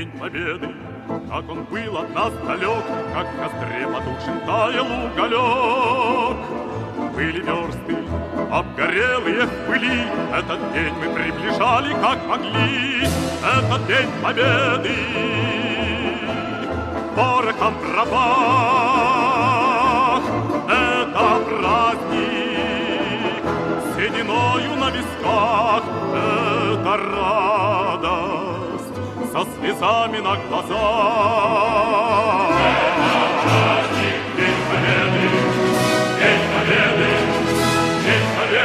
День Победы, как он был от нас далек, как в костре потухшим таял уголек. Были версты, обгорелые в пыли, этот день мы приближали, как могли. Этот День Победы порохом пропах. Это праздник сединою на висках. Это радость со слезами на глазах. День Победы, День Победы, День Победы.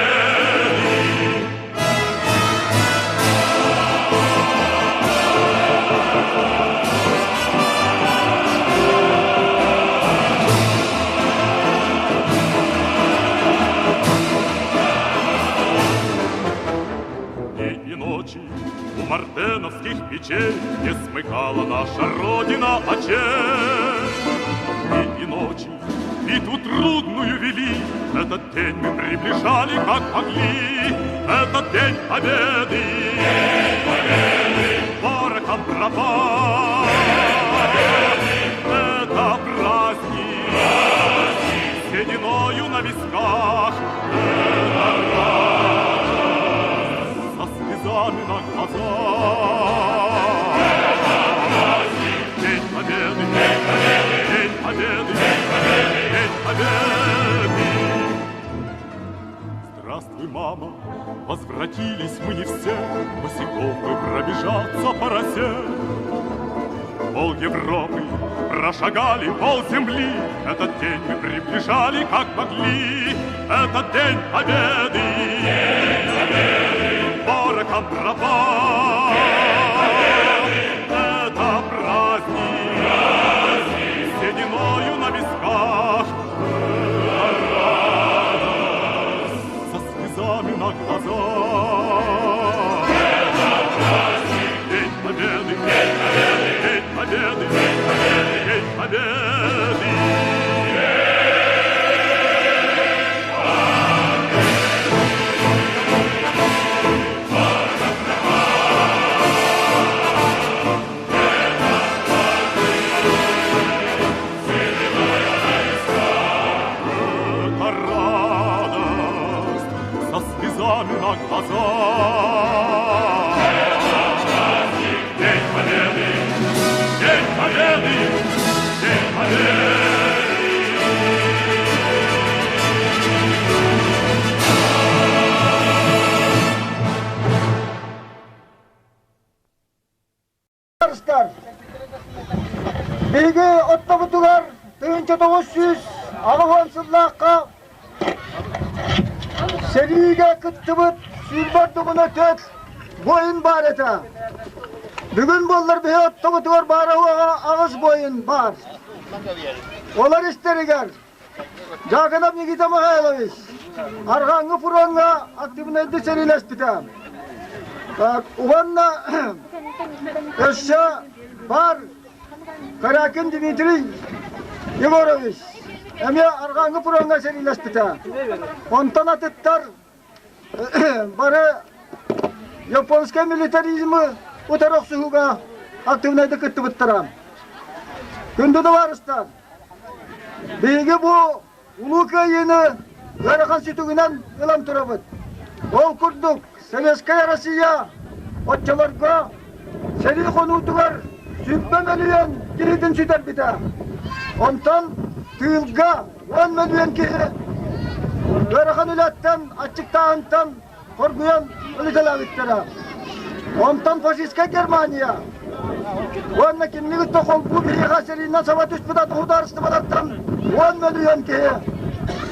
Дни и ночи у мартеновских печей не смыкала наша Родина очей. Дни и ночи битву трудную вели, этот день мы приближали, как могли. Этот День Победы, День Победы, порохом пропах. Это праздник, праздник, сединою на висках. Это радость со слезами на глазах. Это праздник, День Победы, День Победы, День Победы, День Победы, День Победы. Здравствуй, мама, возвратились мы не все, босиком мы пробежаться по росе. Пол Европы прошагали, пол земли, этот день мы приближали, как могли. Этот День Победы, День Победы, порохом пропах. Это праздник, праздник, сединою на висках. Со слезами на глазах. Это праздник, День Победы, День Победы, День Победы, День Победы, День Победы. Это радость со слезами на глазах. Это праздник, День Победы, День Победы, День Победы. Bilgi ottobutular 1900 Ağuvansızlıqqa seriga kıttıbıt sürbarduğuna tök boyun bar ete. Bugün bollar bir ottobutular barığa ağız boyun bar. Olar isteriger. Jakınap Nikita Mikhailovich. Arğanğı furanga aktivine eddi serileşpitem. Uvanna Öşşa bar Karakin Dmitri Yegorovich. Emi arğanğı furanga serileşpitem. Ondan atıttar barı Yaponska militarizmi utarok suhuga aktivine eddi kıttıbıttıram. Gündü de varıstar. Bilgi bu uluka yeni Yarakan sütüğünden ilam turabıt. Ol kurduk, Seveskaya Rossiya, otçalarga, seri konutular, sütmemeliyen giridin süter biter. Ondan tığılga, 10 milyon kişi, Yarakan ületten, açık dağıntan, korkuyan ülkeler bittere. Ondan faşistke Germaniya. Onunla kimliği tokon bu bir yıkaserinden savaş üstüde doğudarıstı balattan 10 milyon kişi.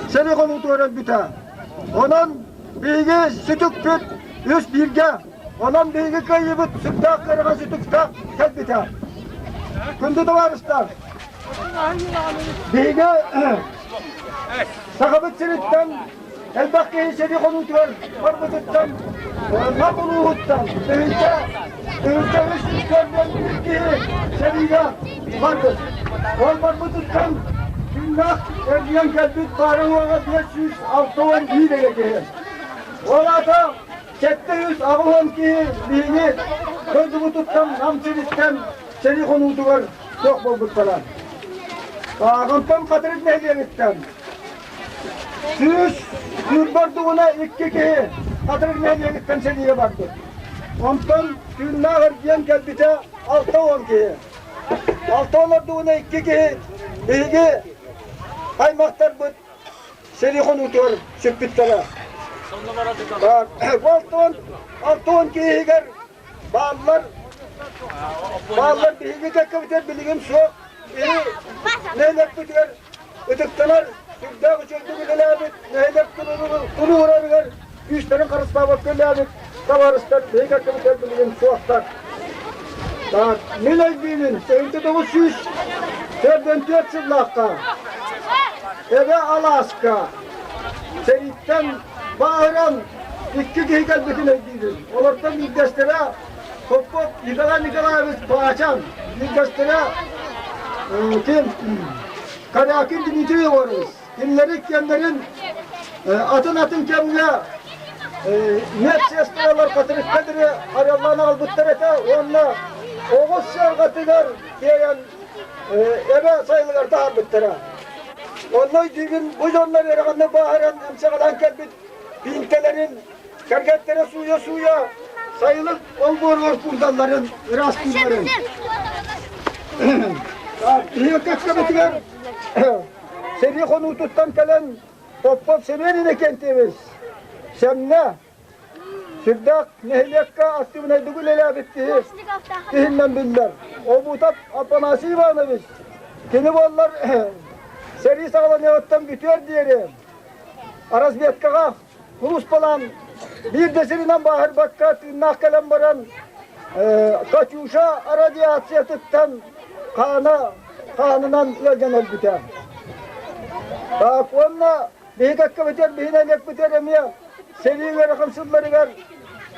Seri konutu öğren biter. Onun bilgi sütük bit, üst birge. Onun bilgi kaybıt, süttak, kırığa sütüktak, tek biter. Gündü de varışlar. Bilgi, sakabıt siritten, elbakkeyi seri konutu var, barbıtıttan, makuluğuttan, ülke üst üstlerden bilgi seriyle vardır. Ol barbıtıttan, Günlük erdiyen kelbit barınağa 506 iyi de gelir. Orada 700 ağılan ki bilgi gözümü tuttam, namçilistem, seni konutular çok bulduk falan. Ağamdan katırık ne diyemekten. Süz barduğuna iki kişi katırık ne diyemekten seniye baktı. Ondan gününe verdiğim gelbite 6-10 kişi. 6-10 barduğuna iki kişi bilgi kaymaktar bu seni konutular süpütteler. Altı-on kişiler bağlar bilgi tekrar biter bilgim sok. Neler biter ötekteler sürde uçurdu bileler neler turu vurabilir. Güçlerin karısına bakırlar kavarıslar bilgi tekrar biter bilgim soklar. Milay bilin 1984 yıllarda eve Alaska Seritten bağıran iki kişiler bütünleştirdim. Olursa mildeslere topuk Nikolay'ımız Bağaçan mildeslere kim? Karakin Dimitri'yi varız. Kimlerin atın kemine net sesliyorlar katırık kaderi aralarına aldıkları ete onunla Oğuz şarkıtılar diyen eve sayılır da aldıkları. Onlar gün bu zonlar yarağında bağıran emsakadan kelbit pintelerin kergetlere suya sayılıp olmuyor kurdanların rastgüllerin. İyi kakabetiler seni konu tuttan gelen Topkap Semerine kentimiz. Semne Sübdak nehliyakka aktivine dugulele bitti. Dihinden biller. O mutap apanası bağlı biz. Kini bollar seri sağlan yavattan bitiyor diyelim. Aras biyatkağa kurus falan bir desirinden bahar bakka tırnak kalem baran kaçuşa aradiyasiyatından kanından yolcanır biter. Bak onunla bir dakika biter, bir nelek biter emiye seri ve rakamsızları ver.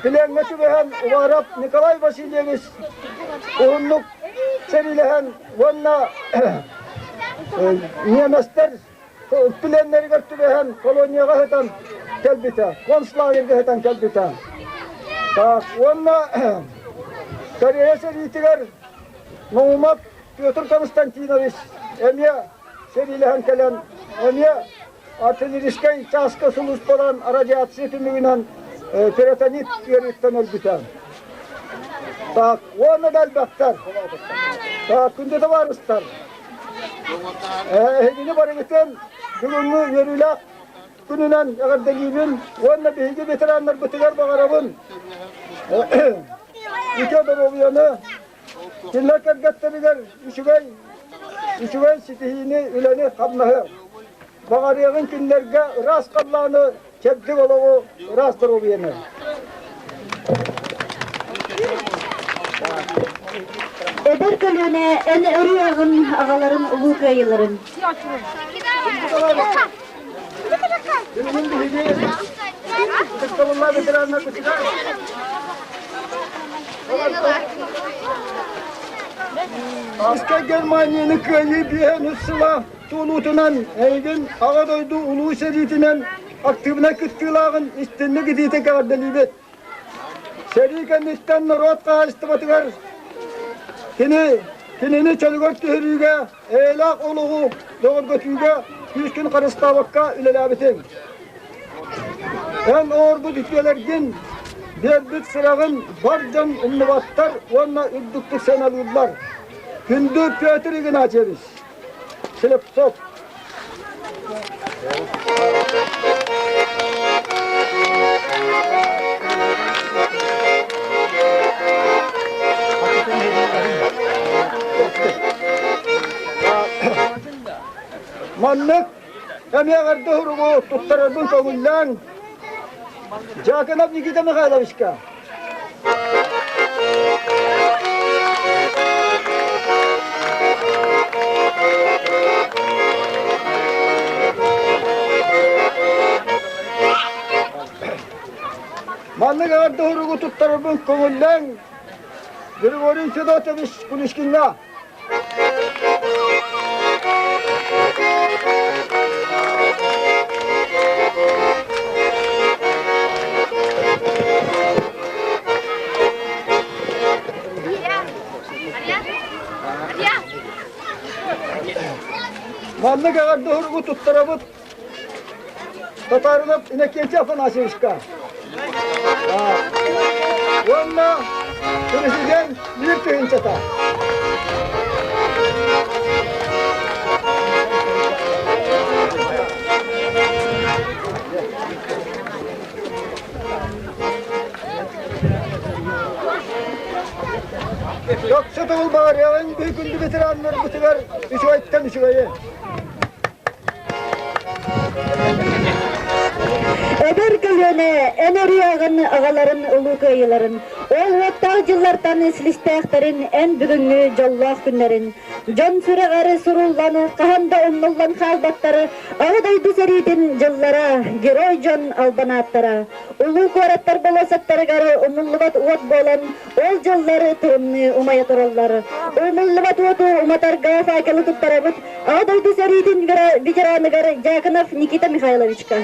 Bilengesi vehen Uvarap Nikolay Vasilyevich Uğunluk serilehen onunla Niyemester bilenleri götürühen kolonyaya heten kelbite, konslagerge heten kelbite. Bak onunla Kariye seritiler Noğumak Pyotr Konstantinovich emiye serilehen kelen emiye artilleriskay çaska sulus falan aracı atsiyetimiyle Piratanit yörükten elbiten. Tak, ona da elbetler. Tak, kunde de varıstar. Hedini barıgıten, gününü yörüyle, gününen eğer delibin, ona bilgi bitirenler bitiler bağırabın. İki adam oluyanı, kinler kergetleriler, üçüvey sitihini üleni kabnahı. Bağırıyağın kinlerge rast kallağını, çeptik oğlu rastır oluyanı. Eder kölüne en örüyağın ağaların ulu köylerin. Günümün bilgi, tıkkabınlar bitirenler bitirer. Asker Germaniyanın köyü bir henüz sıla tulutunan eygin ağa doydu ulu seritinden aktivine kütkülağın istinli gidiyete kadar delibet. Seriken isten narot kağıstıbatıgar. Kinini çölgört tühürüge, eylak oluğu doğru götüge, 100 gün karıstabakka ülelabetin. En ağır bu dikvelergin bir sırağın barcan umluvattar, onunla üddüktük senalıydılar. Gündü Piyotr açarız. Silip sok. Manlık emeğe verdi hurumu tuttarırdın kavullan. Jakan abni kita makalawiska. Manlık verdi hurumu tuttarırdın kavullan. Grigorin Fedotevich Kulishkinga. Mallı kağar doğru tutturabıt. Tatarılıp inekken çapın aşırışka. Onunla konuşurken bir tüyün çata. Yok çatavul bağır ya, en büyük gündü bitirenler bu sefer üç ayıttan üç ayı. Öbergülüne en örüyağın ağaların, ulu köyülerin, ol vattağ yıllardan silistağların en bugünkü jollaq günlerin, jon süreğarı surullanı, kahanda umnullan halbatları, ağıdaydı seridin yıllara, giroy jon albanattara, ulu kuarattar bolasatları garı, umullubat uvat bolan, ol yılları turumni umaya turalları, umullubat uvatı umatar gaf aykalı tuttarabıt, ağıdaydı seridin vicaranı garı, Jakanov Nikita Mikhailovichka.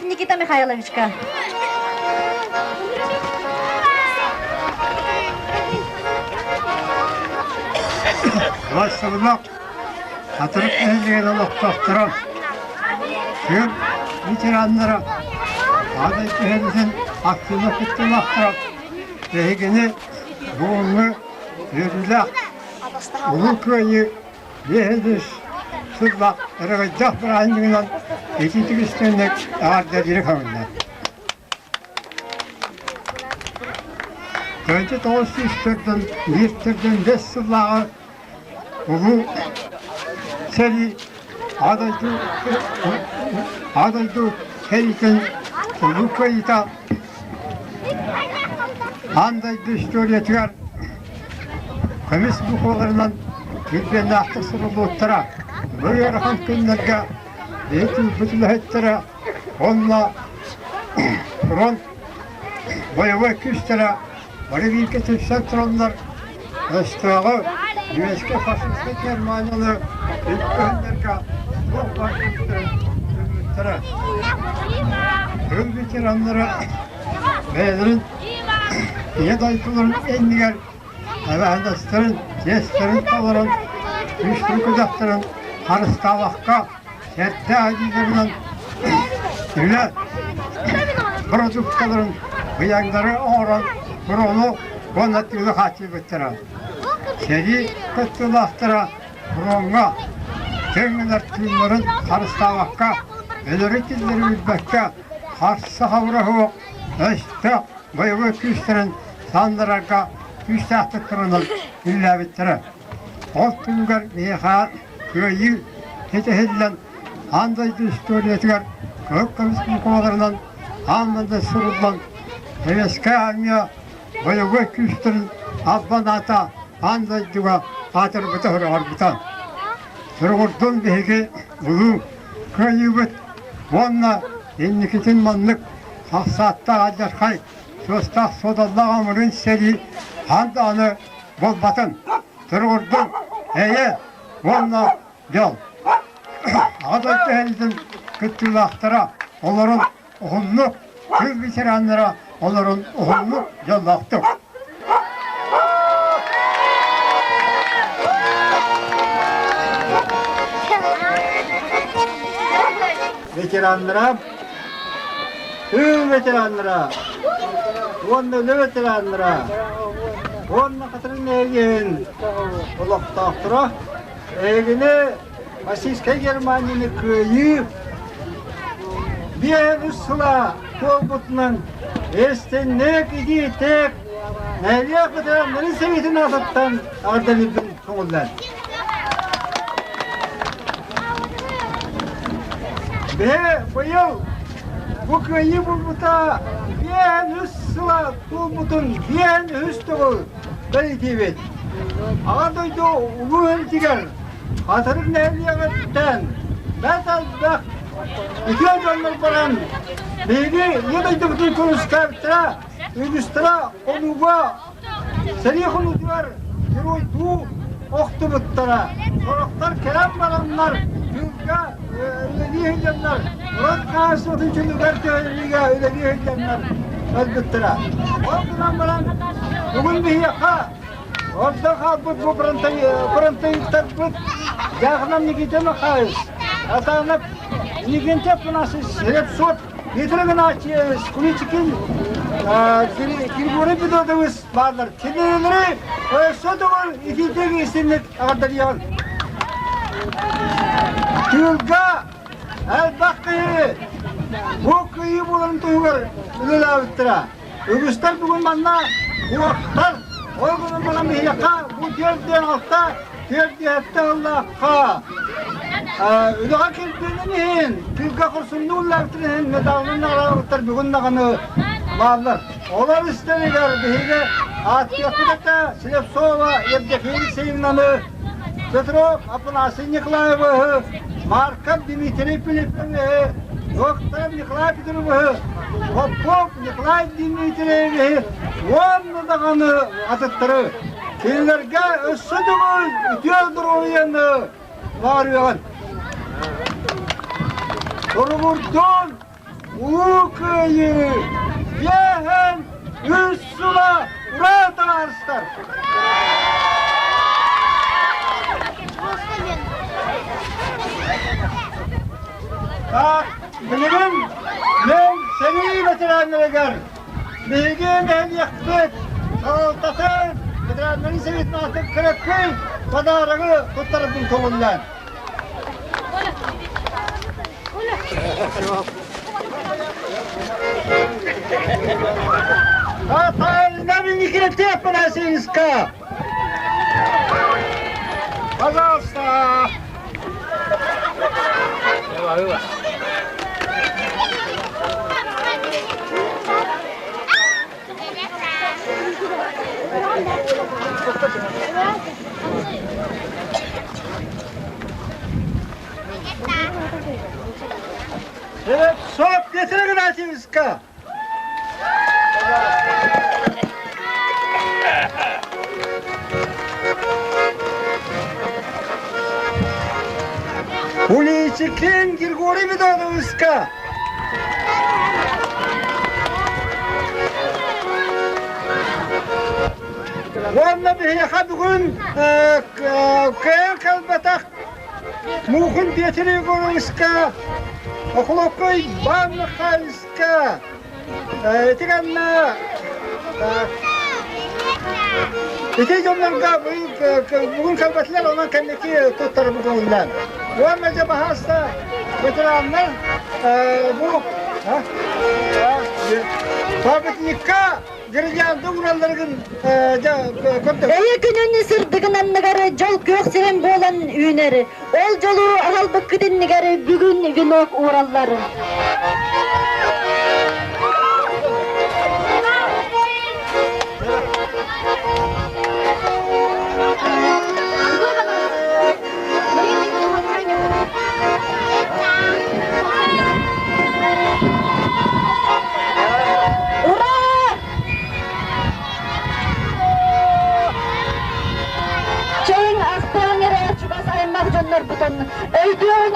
Nikita Mikhailovichka. Başsağlık, hatırlık ehliyen Allah'tan tüm veteranlara, adet ehlisin aklını kutlamaktan, rehgini, ruhunu, yürüyle, ulu köyü, yehediş, sırlak, eragacak bir aynından, ekitik üstünlük, ağırda diri kavunlar. Önce doğrusu istirdim, yirtirdim, 5 sırlağı, ulu seri, adaydu herikin, ulu köyü da, andaydı istoriyetigar, kömüs bu kollarından, Gülben'de ahtık sırıldı ottara, böyle rakam günlerge, eğitim bütülü ettere, onunla, Ron, boyava küstere, böyle bir getir sentronlar, Östüğü, Güveşke faşistik Germaniyalı, ilk önderge, bu faşistleri, ümmettere, tüm veteranlara, beylerin, yedaytıların en diğer, efendislerin, jestlerin, tavaların, güçlü kucakların, harısta vakka, şertte acizlerinden, üle, produktaların, bıyangları oğran, kurulu, konatlığı haçı bittiren. Seri kıttılahtara, kurunga, tümler tümlerin, harısta vakka, ölerik izleri üzbekke, harsı havruhu, öşte, boyumu küçlerin, sandırarka, üç tahta kırılır, illa bittire. Oltungar meha, köyü, hitehedilen, andaydı istoriyetigar, kök komisinin kovalarından, anında sırıldan, heveske almaya, boyumu küçlerin, abbanata, andaydıga, atır bıta hırı arbitan. Sırgırtın bihigi, ulu, köyü bit, onunla, ennikitin manlık, haksatta acarkay, Sostak sodallah amırın seri, handanı bol batın, tırgırdın, eye, onunla yol. Adaydı henizin kıttılahtara, onların oğulluk, kız bitirenlere, onların oğulluk yollahtır. Veteranlara, tüm veteranlara, onunla veteranlara, onunla katırın egin, Allah'tan egini, Faşistke Germaniyanın köyü, bir üstüla, kolbutunun, estenlik idi tek, nereye veteranların seviyetini azaptan, ardalibin konular. Ve bu yıl bu köyü bulbuta bir üstüla bulbutun bir üstüğü belirtiyet. Ağadaydı ulu ölçüger, hatırın nerliyetten, ben bak, iki canlar falan, beni yedaydı bütün konuşlar bitire, Ügüstra oluğa seni kuludular. Yürüy du oktu buttara. Soroklar kelam baranlar. Tülga öyleliği heycanlar. Murat Kağısı otuncu lugar teoriga öyleliği heycanlar. Özbüttara. Ordudan baran bugün bir yaka. Orada kalbut bu pırantayı takbut. Yakından nikiteme kağız. Atanıp nikinte pınası serep sot. Getirgen açıyız. Kuli çıkın. Kirgore bir dodumuz vardır. Kendileri sotuğun ikiteki isimlik ağırdarıyor. Tülga el-Bakı bu kıyı bulan tuyuğur ülül avittıra. Ögüsler bugün bana bu vakitler oygunun bulan bir yaka bu dörtten altta dörtte Allah'a Ülağa kelbinin Tülga kursunlu ullabtırın medalının ağırlıklar bugün dağını varlar. Olar isteniyor bihiyle at yakıdata silep sova yebdekili seyimnanı Petrov Apanasy Nikolaev'ı Markov Dmitri Filipov'ı Doktor Nikolay Petrov'ı Popov Nikolay Dmitriev'i Vanlı dağını atıttırı Kendilerge össüdümüz ütüyordur oyanı varıyor. Sorumurdun Ukayı Yehen Üssula Urata arslar. Bilirim ben seni veteranlara gör. Bilgin ben yaktık. Sağoltatın veteranların sevitme atıp kırıkkıy. Kadarını kurtarıp kolundan. Hatayla bir nikireti yapmanasınız ka. Pazarsta. Evet, sok getirin açınız ka. Uliçikin Girgori mi doğdunuz ka? Valla bir yaka bugün kayan kalbatak muhun getiriyor gorunuz ka. Okulukoy bağlı kayıska. Tiganna. İticanlarga bugün kalbatlar olan kendiki tutarı bugünler. Bu anlaca bahasta veteranlar bu Fabitlikka Gürcan'da uralların Eye gününü sırdıgınan nigari jol köksiren bolan üyneri. Ol jolu ahal bıkkıdın nigari bugün vinok uralları.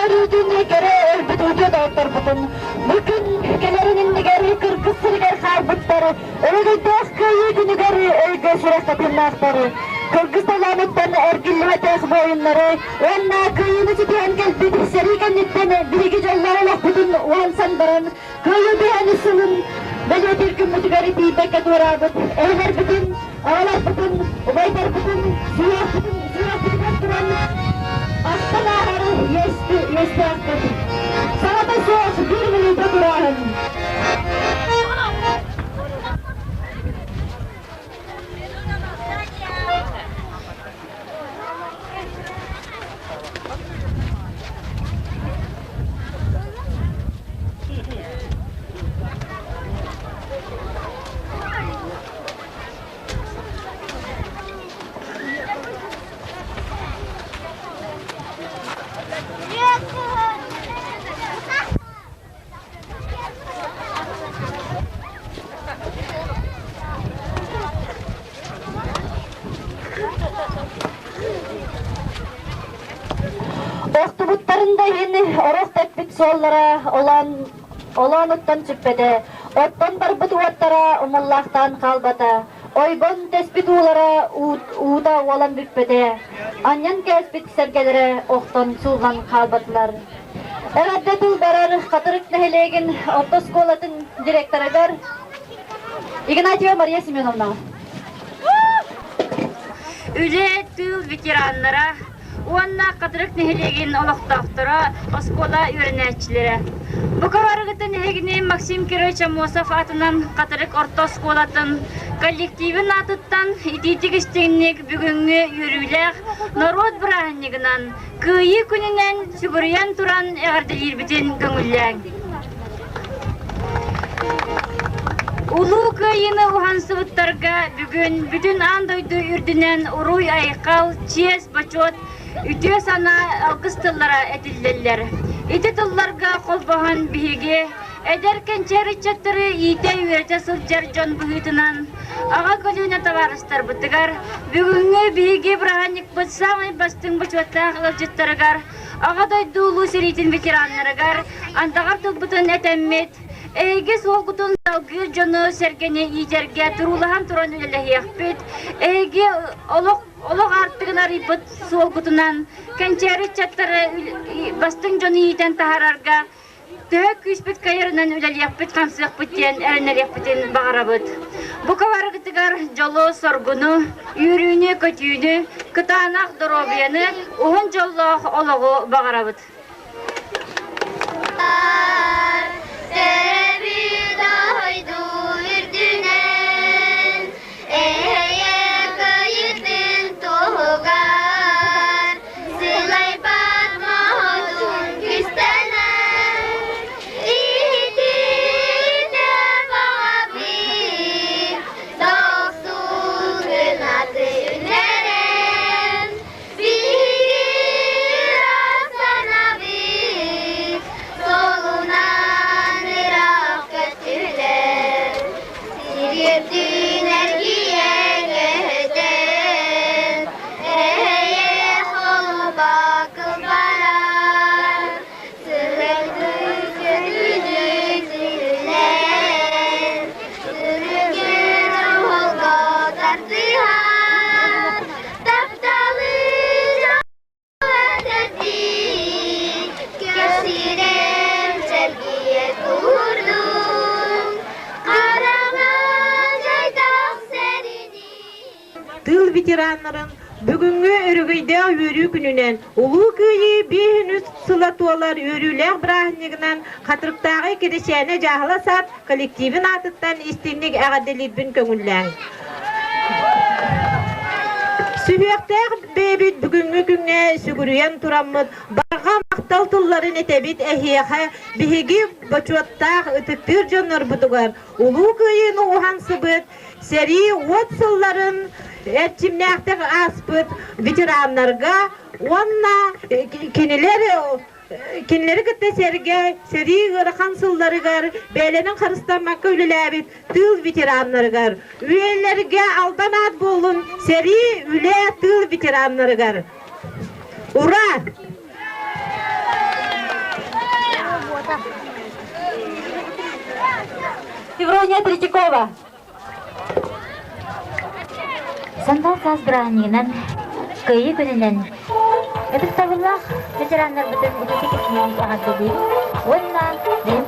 Öldüğünü göre öldüğünü dağıtır bugün. Bugün ülkelerinin nigeri kırkız niger karbıtları. Öyle dağ köyü nigeri öyle sürekli pinakları. Kırgız dalametlerini ergilleme tez boyunları. Onunla köyünü tüten gel bir seriken nitteni. Birigi jollara bütün ulansan baran. Köyü bir anısının. Böyle bir gün mütügari bir beket uğradık. Evler bütün, ağlar bütün, ubaylar bütün, siyah bütün Aslanları yesti aktadı. Sana da soğuk bir minute durağın. sollara olan ottan süppede, ottan barbıt uattara umullahtan kalbata, oygon tespit uğlara uğda olan büppede, anyan kespit sergelere oktan suğan kalbatlar. Eğer tıl barar katırık nehilegin otoskolatın direktörüdür, Игнатьева Мария Семеновна. Üle tıl veteranlara, Уанна катырык нехелеген олоқтақтыра, оскола үйренәтчілері. Бұқаварғыты нехегіне Максим Кирович Амосов атынан катырык орта осколатын, коллективін атыттан ититігістігінек бүгінгі үйріләқ народ бірағынегінан, күйі күнінен сүгіриян туран әғардылер бітен көңілләң. Улуу кайыны ухансыбыттарга бүгүн бүтүн андойду үрдүнен уруй айкал, чес, бачот, үтө сана алгыс тыллара этилделлер. Ити тылларга колбахан биһиге, эдеркен чәричаттары ите үйрете сылжар жон бұхытынан, аға көлүнө таварыстар бұттыгар, бүгүнгө биһиге бұрағаник бұт самай бастың бачоттақ ылжыттарыгар, аға дойду улуу серитин ветеранларыгар, антағар тылбытын этеммет, Эйге солгутун салгы жону сергени итерге турулахан туран үлелехиякпит. Эйге олог артыгынар ипыт солгутунан кенчери чаттары бастың жону итен тахарарга тök күспит кайырынан үлелехпит камсыякпытен эренерехпитен багарабыт. Букаваргытыгар жолу соргуну, үйрүүнү көтүүнү, кытаанак доробияны угун жоллох ологу багарабыт. Tıl veteranların bugünkü örgüyde yürü gününen ulu köyü bir sılatualar yürüler bırakınlıktan katırıktağı kirişene cahla sat kolektivin atıttan istinlik ağadelirbin köngüllen. Sübektek bebit bugünkü güne sügürüyen turamıd, barga maktal tılların etebit ehiyehe bihigi baçuattağ ıtıktır canır budugar. Ulu köyünü uhansıbıd, seri ot sılların etçimnektek aspıt veteranlarga, onna kinleri gıtta seri gırıkan sıllarıgar, beylenin karıstanmakka ülelebit, tıl veteranlarıgar. Üyelerge aldan ad bolun, seri üle tıl veteranlarıgar. Ura! Феврония Третьякова. Сандал саз бранинен, кайы күнінен. Эдік табыллах, ветерандар бүтін үтеті кетінен ағады дейін. Онна, дейін